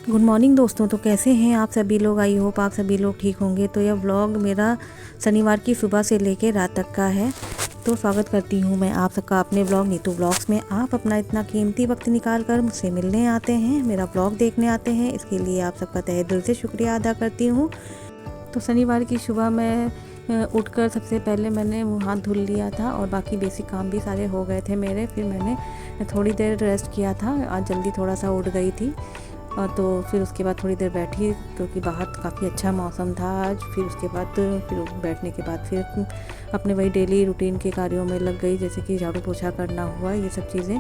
Good morning दोस्तों। तो कैसे हैं आप सभी लोग? आई होप आप सभी लोग ठीक होंगे। तो यह व्लॉग मेरा शनिवार की सुबह से लेकर रात तक का है। तो स्वागत करती हूँ मैं आप सबका अपने व्लॉग नीतू व्लॉग्स में। आप अपना इतना कीमती वक्त निकाल कर मुझसे मिलने आते हैं, मेरा व्लॉग देखने आते हैं, इसके लिए आप सबका तहे दिल से शुक्रिया अदा करती हूँ। तो शनिवार की सुबह मैं उठकर सबसे पहले मैंने मुँह हाथ धुल लिया था और बाकी बेसिक काम भी सारे हो गए थे मेरे। फिर मैंने थोड़ी देर रेस्ट किया था, आज जल्दी थोड़ा सा उठ गई थी। तो फिर उसके बाद थोड़ी देर बैठी क्योंकि बाहर काफ़ी अच्छा मौसम था आज। फिर उसके बाद फिर बैठने के बाद फिर अपने वही डेली रूटीन के कार्यों में लग गई, जैसे कि झाड़ू पोछा करना हुआ, ये सब चीज़ें।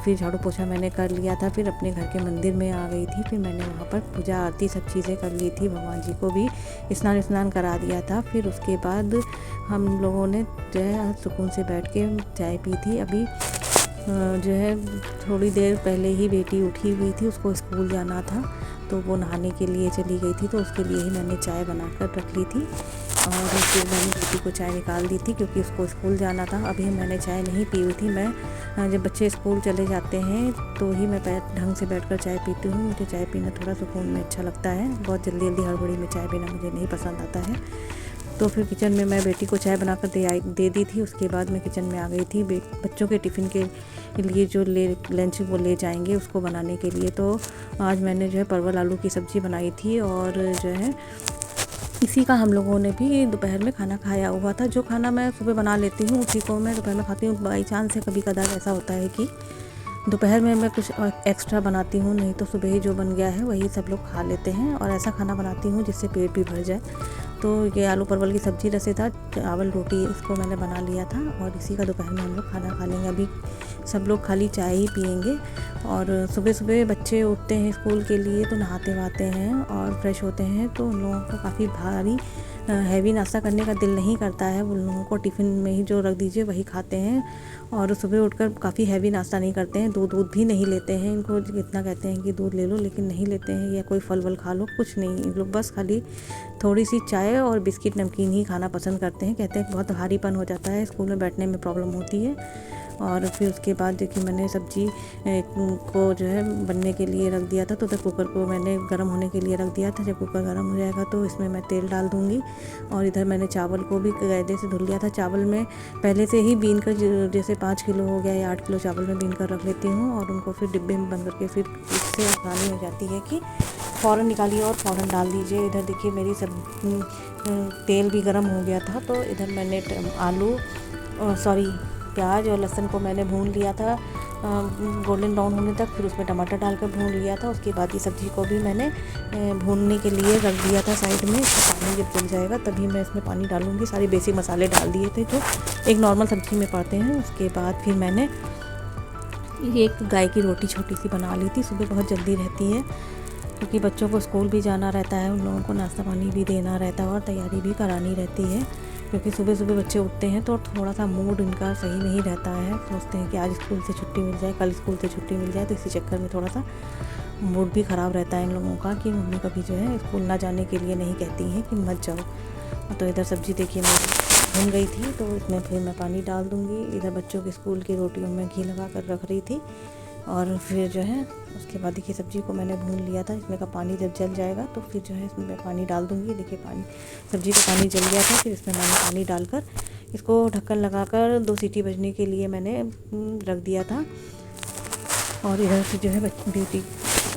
फिर झाड़ू पोछा मैंने कर लिया था, फिर अपने घर के मंदिर में आ गई थी। फिर मैंने वहाँ पर पूजा आरती सब चीज़ें कर ली थी, भगवान जी को भी स्नान करा दिया था। फिर उसके बाद हम लोगों ने जो है सुकून से बैठ के चाय पी थी। अभी जो है थोड़ी देर पहले ही बेटी उठी हुई थी, उसको स्कूल जाना था तो वो नहाने के लिए चली गई थी, तो उसके लिए ही मैंने चाय बनाकर रख ली थी। और फिर मैंने बेटी को चाय निकाल दी थी क्योंकि उसको स्कूल जाना था। अभी मैंने चाय नहीं पी हुई थी। मैं जब बच्चे स्कूल चले जाते हैं तो ही मैं ढंग से बैठकर चाय पीती हूँ। मुझे चाय पीना थोड़ा सुकून में अच्छा लगता है, बहुत जल्दी जल्दी हड़बड़ी में चाय पीना मुझे नहीं पसंद आता है। तो फिर किचन में मैं बेटी को चाय बनाकर दे दी थी। उसके बाद मैं किचन में आ गई थी बच्चों के टिफ़िन के लिए जो लंच वो ले जाएंगे उसको बनाने के लिए। तो आज मैंने जो है परवल आलू की सब्ज़ी बनाई थी और जो है इसी का हम लोगों ने भी दोपहर में खाना खाया हुआ था। जो खाना मैं सुबह बना लेती हूँ उसी को मैं दोपहर में खाती हूँ। बाई चांस से कभी कदार ऐसा होता है कि दोपहर में मैं कुछ एक्स्ट्रा बनाती हूँ, नहीं तो सुबह ही जो बन गया है वही सब लोग खा लेते हैं। और ऐसा खाना बनाती हूँ जिससे पेट भी भर जाए। तो ये आलू परवल की सब्ज़ी, रसेदार चावल रोटी, इसको मैंने बना लिया था और इसी का दोपहर में हम लोग खाना खा लेंगे। अभी सब लोग खाली चाय ही पियेंगे। और सुबह सुबह बच्चे उठते हैं स्कूल के लिए तो नहाते वहाते हैं और फ्रेश होते हैं, तो उन लोगों को काफ़ी भारी हैवी नाश्ता करने का दिल नहीं करता है। उन लोगों को टिफ़िन में ही जो रख दीजिए वही खाते हैं और सुबह उठकर काफ़ी हैवी नाश्ता नहीं करते हैं। दूध भी नहीं लेते हैं। इनको इतना कहते हैं कि दूध ले लो, लेकिन नहीं लेते हैं, या कोई फल वल खा लो, कुछ नहीं। इन लोग बस खाली थोड़ी सी चाय और बिस्किट नमकीन ही खाना पसंद करते हैं। कहते हैं बहुत भारीपन हो जाता है, स्कूल में बैठने में प्रॉब्लम होती है। और फिर उसके बाद देखिए मैंने सब्ज़ी को जो है बनने के लिए रख दिया था, तो उधर कुकर को मैंने गर्म होने के लिए रख दिया था। जब कुकर गर्म हो जाएगा तो इसमें मैं तेल डाल दूँगी। और इधर मैंने चावल को भी कायदे से धुल लिया था। चावल में पहले से ही बीन कर, जैसे 5 किलो हो गया या 8 किलो चावल में बीन कर रख लेती हूँ और उनको फिर डिब्बे में बंद करके फिर इससे आसानी हो जाती है कि फ़ौरन निकालिए और फ़ौरन डाल दीजिए। इधर देखिए मेरी सब तेल भी गर्म हो गया था, तो इधर मैंने प्याज और लहसुन को मैंने भून लिया था गोल्डन ब्राउन होने तक। फिर उसमें टमाटर डालकर भून लिया था। उसके बाद ये सब्ज़ी को भी मैंने भूनने के लिए रख दिया था साइड में। इसका पानी जब जल जाएगा तभी मैं इसमें पानी डालूँगी। सारे बेसिक मसाले डाल दिए थे जो एक नॉर्मल सब्ज़ी में पड़ते हैं। उसके बाद फिर मैंने एक गाय की रोटी छोटी सी बना ली थी। सुबह बहुत जल्दी रहती है क्योंकि बच्चों को स्कूल भी जाना रहता है, उन लोगों को नाश्ता पानी भी देना रहता है और तैयारी भी करानी रहती है। क्योंकि सुबह सुबह बच्चे उठते हैं तो थोड़ा सा मूड इनका सही नहीं रहता है। सोचते हैं कि आज स्कूल से छुट्टी मिल जाए, कल स्कूल से छुट्टी मिल जाए, तो इसी चक्कर में थोड़ा सा मूड भी ख़राब रहता है इन लोगों का कि मम्मी कभी जो है स्कूल ना जाने के लिए नहीं कहती हैं कि मत जाओ। तो इधर सब्ज़ी देखिए मेरी भून गई थी, तो इसमें फिर मैं पानी डाल दूँगी। इधर बच्चों के स्कूल की रोटियों में घी लगा कर रख रही थी और फिर जो है उसके बाद देखिए सब्ज़ी को मैंने भून लिया था। इसमें का पानी जब जल जाएगा तो फिर जो है इसमें मैं पानी डाल दूँगी। देखिए सब्ज़ी का पानी जल गया था। फिर इसमें मैंने पानी डालकर इसको ढक्कन लगाकर 2 सीटी बजने के लिए मैंने रख दिया था। और इधर से जो है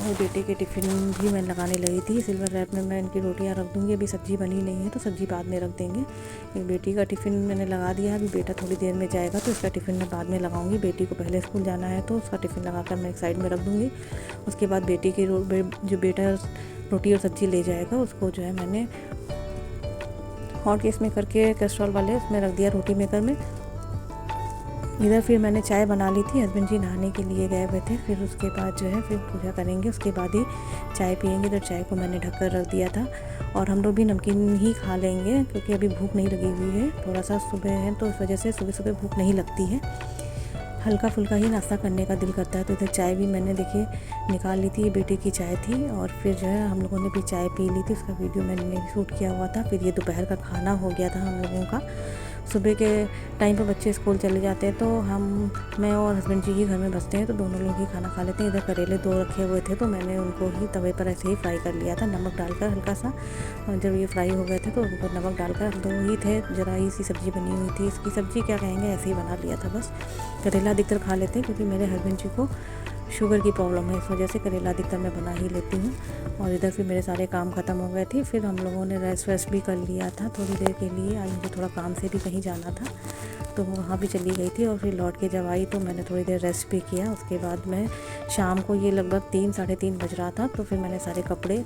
बेटे के टिफ़िन भी मैं लगाने लगी थी। सिल्वर रैप में मैं इनकी रोटियां रख दूँगी। अभी सब्ज़ी बनी नहीं है तो सब्ज़ी बाद में रख देंगे। बेटी का टिफ़िन मैंने लगा दिया है। अभी बेटा थोड़ी देर में जाएगा तो इसका टिफ़िन मैं बाद में लगाऊंगी। बेटी को पहले स्कूल जाना है तो उसका टिफ़िन लगाकर मैं एक साइड में रख दूँगी। उसके बाद बेटी की जो बेटा रोटी और सब्ज़ी ले जाएगा उसको जो है मैंने हॉट केस में करके कैस्ट्रॉल वाले उसमें रख दिया, रोटी मेकर में। इधर फिर मैंने चाय बना ली थी। हस्बैंड जी नहाने के लिए गए हुए थे। फिर उसके बाद जो है फिर पूजा करेंगे, उसके बाद ही चाय पियेंगे। इधर चाय को मैंने ढककर रख दिया था और हम लोग भी नमकीन ही खा लेंगे क्योंकि अभी भूख नहीं लगी हुई है। थोड़ा सा सुबह है तो इस वजह से सुबह सुबह भूख नहीं लगती है, हल्का फुल्का ही नाश्ता करने का दिल करता है। तो इधर चाय भी मैंने देखिए निकाल ली थी। ये बेटे की चाय थी और फिर जो है हम लोगों ने भी चाय पी ली थी। उसका वीडियो मैंने शूट किया हुआ था। फिर ये दोपहर का खाना हो गया था हम लोगों का। सुबह के टाइम पे बच्चे स्कूल चले जाते हैं तो मैं और हस्बैंड जी ही घर में बसते हैं, तो दोनों लोग ही खाना खा लेते हैं। इधर करेले 2 रखे हुए थे तो मैंने उनको ही तवे पर ऐसे ही फ्राई कर लिया था नमक डालकर हल्का सा। और जब ये फ्राई हो गए थे तो उनको नमक डालकर, 2 ही थे, ज़रा ही सी सब्ज़ी बनी हुई थी। इसकी सब्ज़ी क्या कहेंगे, ऐसे ही बना लिया था बस। करेला अधिकतर खा लेते हैं क्योंकि मेरे हस्बैंड जी को शुगर की प्रॉब्लम है, इस वजह से करेला अधिकतर मैं बना ही लेती हूँ। और इधर फिर मेरे सारे काम ख़त्म हो गए थे। फिर हम लोगों ने रेस्ट वेस्ट भी कर लिया था थोड़ी देर के लिए। आज मुझे थोड़ा काम से भी कहीं जाना था तो वहाँ भी चली गई थी। और फिर लौट के जब आई तो मैंने थोड़ी देर रेस्ट भी किया। उसके बाद मैं शाम को, ये लगभग 3 साढ़े 3 बज रहा था, तो फिर मैंने सारे कपड़े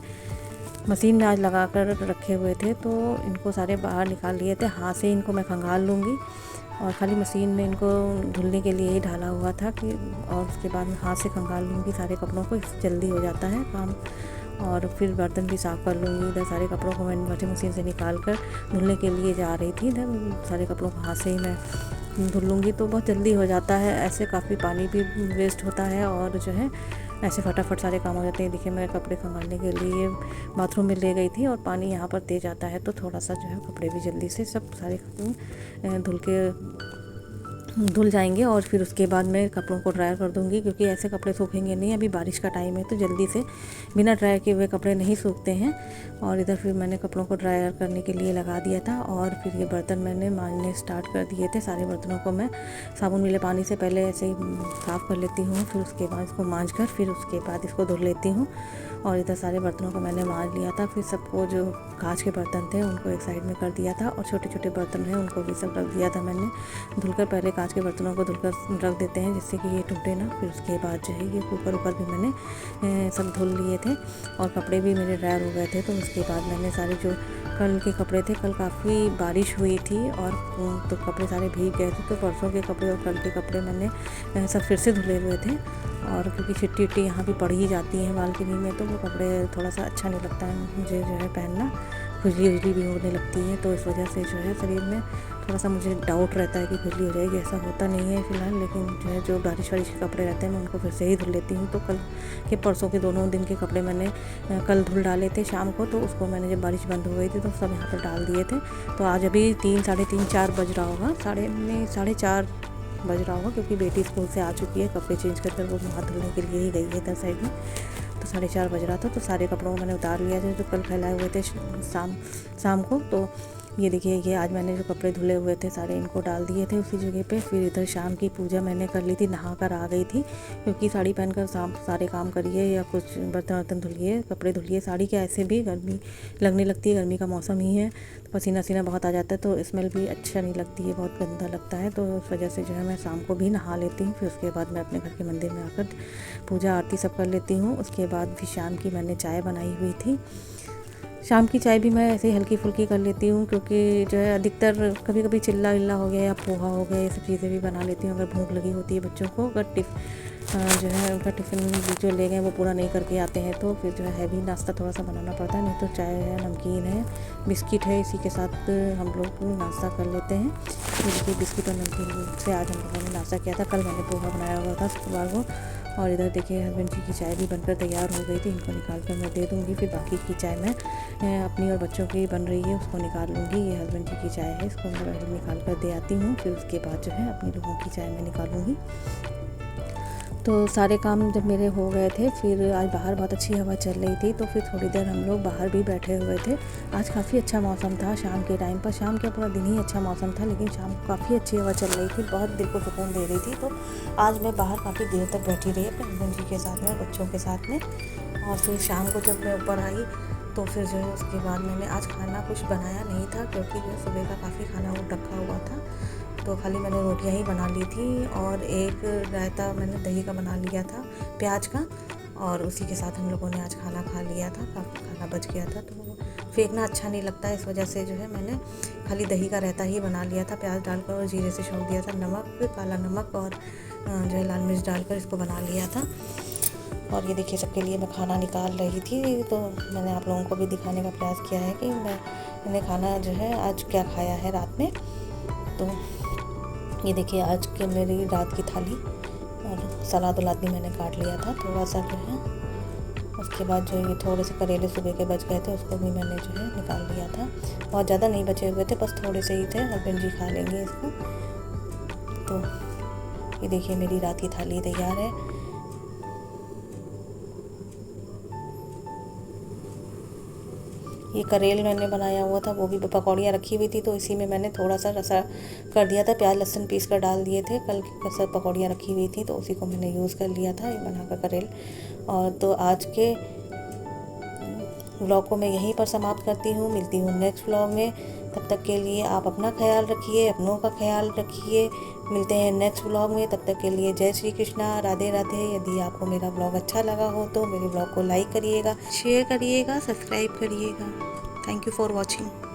मशीन में आज लगा कर रखे हुए थे तो इनको सारे बाहर निकाल लिए थे। हाथ से इनको मैं खंगाल लूँगी और खाली मशीन में इनको धुलने के लिए ही डाला हुआ था कि, और उसके बाद मैं हाथ से खंगाल लूँगी सारे कपड़ों को, इससे जल्दी हो जाता है काम। और फिर बर्तन भी साफ़ कर लूँगी। इधर सारे कपड़ों को मैंने वॉशिंग मशीन से निकाल कर धुलने के लिए जा रही थी। इधर सारे कपड़ों को हाथ से ही मैं धुल लूँगी तो बहुत जल्दी हो जाता है। ऐसे काफ़ी पानी भी वेस्ट होता है और जो है ऐसे फटाफट सारे काम हो जाते हैं। देखिए मैं कपड़े खंगालने के लिए बाथरूम में ले गई थी और पानी यहाँ पर तेज आता है तो थोड़ा सा जो है कपड़े भी जल्दी से सब सारे धुल जाएंगे। और फिर उसके बाद मैं कपड़ों को ड्रायर कर दूंगी क्योंकि ऐसे कपड़े सूखेंगे नहीं। अभी बारिश का टाइम है तो जल्दी से बिना ड्रायर किए हुए कपड़े नहीं सूखते हैं। और इधर फिर मैंने कपड़ों को ड्रायर करने के लिए लगा दिया था। और फिर ये बर्तन मैंने मांजने स्टार्ट कर दिए थे। सारे बर्तनों को मैं साबुन मिले पानी से पहले ऐसे ही साफ़ कर लेती हूँ, फिर उसके बाद इसको मांज कर फिर उसके बाद इसको धुल लेती हूँ। और इधर सारे बर्तनों को मैंने मांज लिया था। फिर सबको, जो कांच के बर्तन थे उनको एक साइड में कर दिया था और छोटे छोटे बर्तन हैं उनको भी सब रख दिया था मैंने धुलकर। पहले कांच के बर्तनों को धुलकर रख देते हैं जिससे कि ये टूटे ना। फिर उसके बाद जो है ये कुकर भी मैंने सब धुल लिए थे और कपड़े भी मेरे ड्रायर हो गए थे। तो उसके बाद मैंने सारे जो कल के कपड़े थे, कल काफ़ी बारिश हुई थी और तो कपड़े सारे भीग गए थे, तो परसों के कपड़े और कल के कपड़े मैंने सब फिर से धुले हुए थे। और क्योंकि छिट्टी उट्टी यहाँ भी पड़ ही जाती है बालकनी में तो वो कपड़े थोड़ा सा अच्छा नहीं लगता है मुझे जो है पहनना, खुजली उजली भी होने लगती है। तो इस वजह से जो है शरीर में थोड़ा सा मुझे डाउट रहता है कि खुजली हो जाएगी। ऐसा होता नहीं है फ़िलहाल, लेकिन जो है जो बारिश वारिश के कपड़े रहते हैं मैं उनको फिर से ही धुल लेती हूँ। तो कल के परसों के दोनों दिन के कपड़े मैंने कल धुल डाले थे शाम को, तो उसको मैंने जब बारिश बंद हो गई थी तो सब यहाँ पर डाल दिए थे। तो आज अभी 3 साढ़े 3 4 बज रहा होगा, साढ़े 4 बज रहा होगा क्योंकि बेटी स्कूल से आ चुकी है। कपड़े चेंज कर वो हाथ धुलने के लिए ही गई है इधर साइड में। तो 4:30 बज रहा था तो सारे कपड़ों को मैंने उतार लिया था जो कल फैलाए हुए थे शाम को। तो ये देखिए, ये आज मैंने जो कपड़े धुले हुए थे सारे इनको डाल दिए थे उसी जगह पे। फिर इधर शाम की पूजा मैंने कर ली थी, नहा कर आ गई थी क्योंकि साड़ी पहनकर सारे काम करिए या कुछ बर्तन वर्तन धुलिए, कपड़े धुलिए। साड़ी के ऐसे भी गर्मी लगने लगती है, गर्मी का मौसम ही है, पसीना सीना बहुत आ जाता है तो स्मेल भी अच्छा नहीं लगती है, बहुत गंदा लगता है। तो उस वजह से जो है मैं शाम को भी नहा लेती हूँ। फिर उसके बाद मैं अपने घर के मंदिर में आकर पूजा आरती सब कर लेती हूँ। उसके बाद भी शाम की मैंने चाय बनाई हुई थी। शाम की चाय भी मैं ऐसे ही हल्की फुल्की कर लेती हूँ क्योंकि जो है अधिकतर कभी कभी चिल्ला विल्ला हो गया या पोहा हो गया, ये सब चीज़ें भी बना लेती हूँ अगर भूख लगी होती है बच्चों को। अगर जो है उनका टिफ़िन जो ले गए वो पूरा नहीं करके आते हैं तो फिर जो है हैवी नाश्ता थोड़ा सा बनाना पड़ता है। नहीं तो चाय है, नमकीन है, बिस्किट है, इसी के साथ हम लोग नाश्ता कर लेते हैं। देखिए बिस्किट और नमकीन से आज हम लोगों ने नाश्ता किया था। कल मैंने पोहा बनाया हुआ था शुक्रवार को। और इधर देखिए हस्बैंड जी की चाय भी बनकर तैयार हो गई थी, इनको निकाल कर मैं दे दूँगी। फिर बाकी की चाय मैं अपनी और बच्चों की बन रही है उसको निकाल लूँगी। ये हस्बैंड जी की चाय है, इसको मैं पहले निकाल कर दे आती हूँ, फिर उसके बाद जो है अपनी लोगों की चाय मैं निकालूँगी। तो सारे काम जब मेरे हो गए थे फिर आज बाहर बहुत अच्छी हवा चल रही थी तो फिर थोड़ी देर हम लोग बाहर भी बैठे हुए थे। आज काफ़ी अच्छा मौसम था शाम के टाइम पर, शाम के पूरा दिन ही अच्छा मौसम था लेकिन शाम को काफ़ी अच्छी हवा चल रही थी, बहुत दिल को सुकून दे रही थी। तो आज मैं बाहर काफ़ी देर तक बैठी रही अपने हस्बैंड जी के साथ में, बच्चों के साथ में। और फिर शाम को जब मैं ऊपर आई तो फिर जो है उसके बाद मैंने आज खाना कुछ बनाया नहीं था क्योंकि जो सुबह का काफ़ी खाना वो रखा हुआ था तो खाली मैंने रोटियां ही बना ली थी और एक रायता मैंने दही का बना लिया था प्याज का, और उसी के साथ हम लोगों ने आज खाना खा लिया था। काफ़ी खाना बच गया था तो फेंकना अच्छा नहीं लगता है, इस वजह से जो है मैंने खाली दही का रायता ही बना लिया था, प्याज डालकर और जीरे से छोड़ दिया था, नमक, काला नमक और जो है लाल मिर्च डालकर इसको बना लिया था। और ये देखिए सबके लिए मैं खाना निकाल रही थी तो मैंने आप लोगों को भी दिखाने का प्रयास किया है कि मैंने खाना जो है आज क्या खाया है रात में। तो ये देखिए आज के मेरी रात की थाली, और सलाद वलाद भी मैंने काट लिया था, थोड़ा सा जो है उसके बाद जो ये थोड़े से करेले सुबह के बच गए थे, उसको भी मैंने जो है निकाल लिया था। बहुत ज़्यादा नहीं बचे हुए थे, बस थोड़े से ही थे, हस्बैंड जी खा लेंगे इसको। तो ये देखिए मेरी रात की थाली तैयार है। ये करेल मैंने बनाया हुआ था, वो भी पकौड़ियाँ रखी हुई थी, तो इसी में मैंने थोड़ा सा रसा कर दिया था, प्याज लहसुन पीस कर डाल दिए थे। कल सब पकौड़ियाँ रखी हुई थी, तो उसी को मैंने यूज़ कर लिया था ये बनाकर करेल। और तो आज के व्लॉग को मैं यहीं पर समाप्त करती हूँ। मिलती हूँ नेक्स्ट व्लॉग में। तब तक के लिए आप अपना ख्याल रखिए, अपनों का ख्याल रखिए। मिलते हैं नेक्स्ट व्लॉग में। तब तक के लिए जय श्री कृष्णा, राधे राधे। यदि आपको मेरा व्लॉग अच्छा लगा हो तो मेरे व्लॉग को लाइक करिएगा, शेयर करिएगा, सब्सक्राइब करिएगा। Thank you for watching.